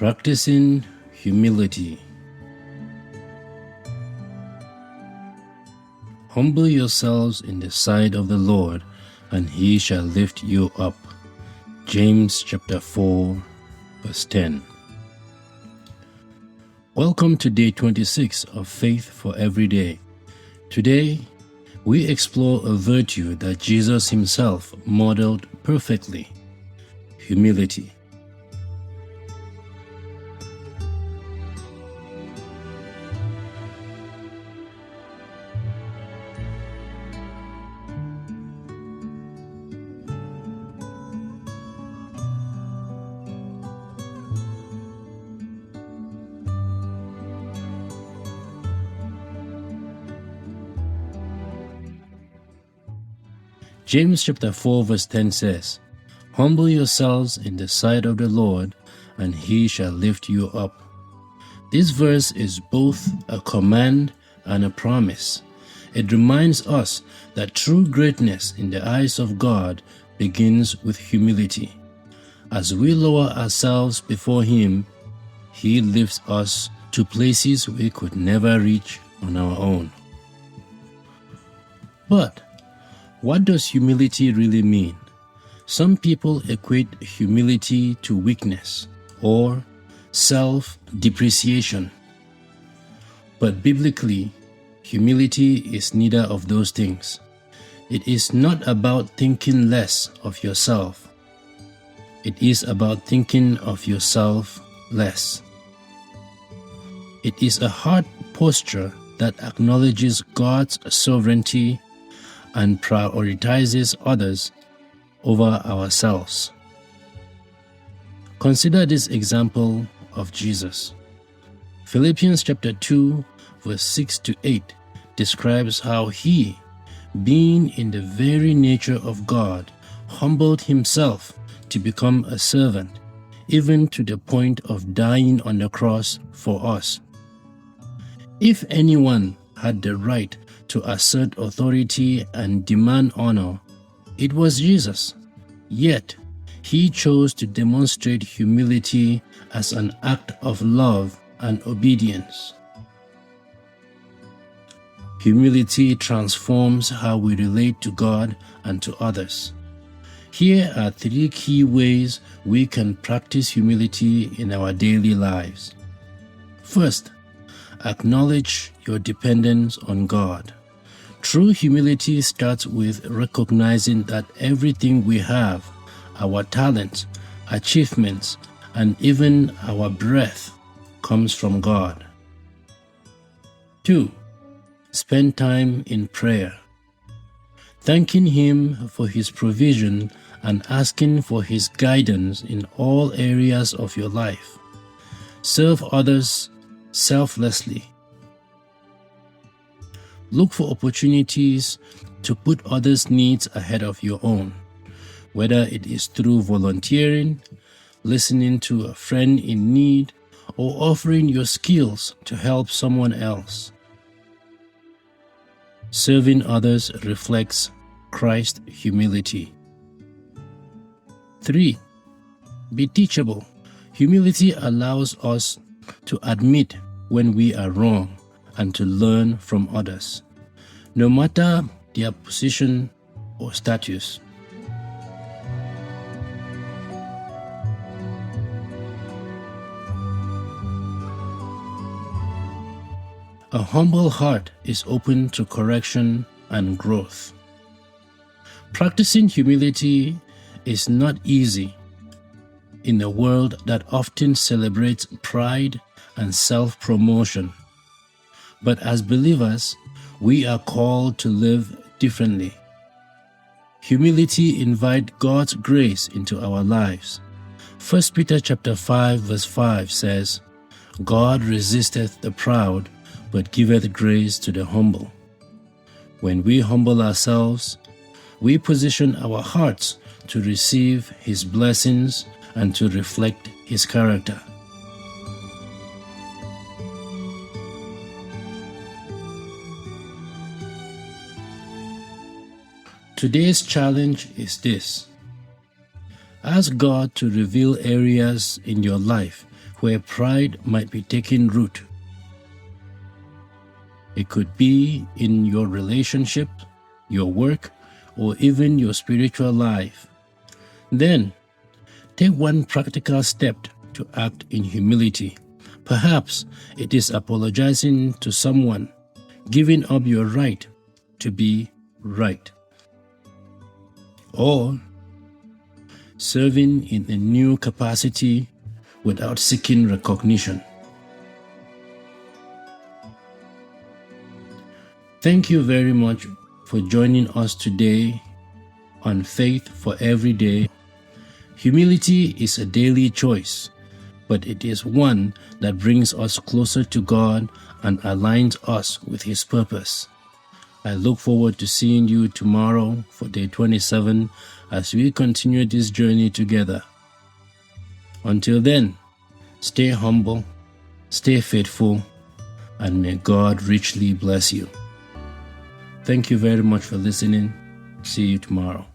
Practicing humility. Humble yourselves in the sight of the Lord, and he shall lift you up. James chapter 4, verse 10. Welcome to day 26 of Faith for Every Day. Today, we explore a virtue that Jesus himself modeled perfectly: humility. James chapter 4 verse 10 says, "Humble yourselves in the sight of the Lord, and he shall lift you up." This verse is both a command and a promise. It reminds us that true greatness in the eyes of God begins with humility. As we lower ourselves before him, he lifts us to places we could never reach on our own. But what does humility really mean? Some people equate humility to weakness or self-depreciation. But biblically, humility is neither of those things. It is not about thinking less of yourself. It is about thinking of yourself less. It is a heart posture that acknowledges God's sovereignty and prioritizes others over ourselves. Consider this example of Jesus. Philippians chapter 2 verse 6 to 8 describes how he, being in the very nature of God, humbled himself to become a servant, even to the point of dying on the cross for us. If anyone had the right to assert authority and demand honor, it was Jesus. Yet, he chose to demonstrate humility as an act of love and obedience. Humility transforms how we relate to God and to others. Here are 3 key ways we can practice humility in our daily lives. First, acknowledge your dependence on God. True humility starts with recognizing that everything we have, our talents, achievements, and even our breath, comes from God. 2. Spend time in prayer, thanking him for his provision and asking for his guidance in all areas of your life. Serve others selflessly. Look for opportunities to put others' needs ahead of your own, whether it is through volunteering, listening to a friend in need, or offering your skills to help someone else. Serving others reflects Christ's humility. 3. Be teachable. Humility allows us to admit when we are wrong and to learn from others, no matter their position or status. A humble heart is open to correction and growth. Practicing humility is not easy in a world that often celebrates pride and self-promotion. But as believers, we are called to live differently. Humility invites God's grace into our lives. 1 Peter chapter 5 verse 5 says, "God resisteth the proud, but giveth grace to the humble." When we humble ourselves, we position our hearts to receive his blessings and to reflect his character. Today's challenge is this: ask God to reveal areas in your life where pride might be taking root. It could be in your relationship, your work, or even your spiritual life. Then, take one practical step to act in humility. Perhaps it is apologizing to someone, giving up your right to be right, or serving in a new capacity without seeking recognition. Thank you very much for joining us today on Faith for Every Day. Humility is a daily choice, but it is one that brings us closer to God and aligns us with His purpose. I look forward to seeing you tomorrow for day 27 as we continue this journey together. Until then, stay humble, stay faithful, and may God richly bless you. Thank you very much for listening. See you tomorrow.